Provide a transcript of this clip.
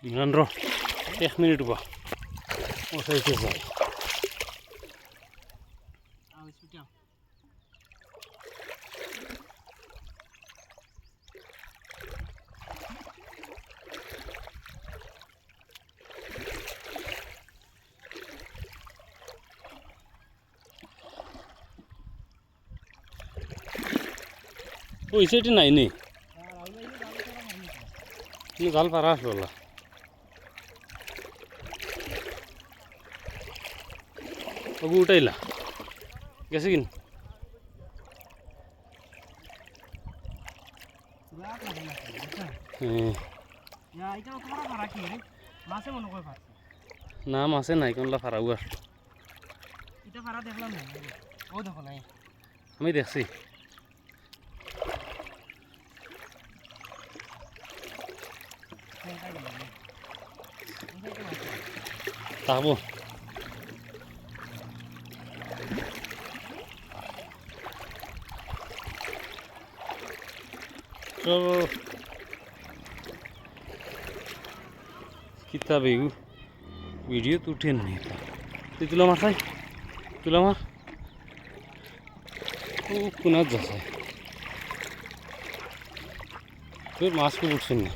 মিলন র 1 মিনিট বা ওসাইতে যাই ওই সাইডে নাই নি জাল পারা আসলো ওগু উঠাইলা গেছে কিন না মাছে নাই কোনলা ফারাও আসলো আমি দেখছি তাকবো কিতাব ভিডিও তো উঠেন নি তুই তুলা মার খাই তুলা মার ও কোনার যাচ্ছে তোর মাছ খুব উঠছেন না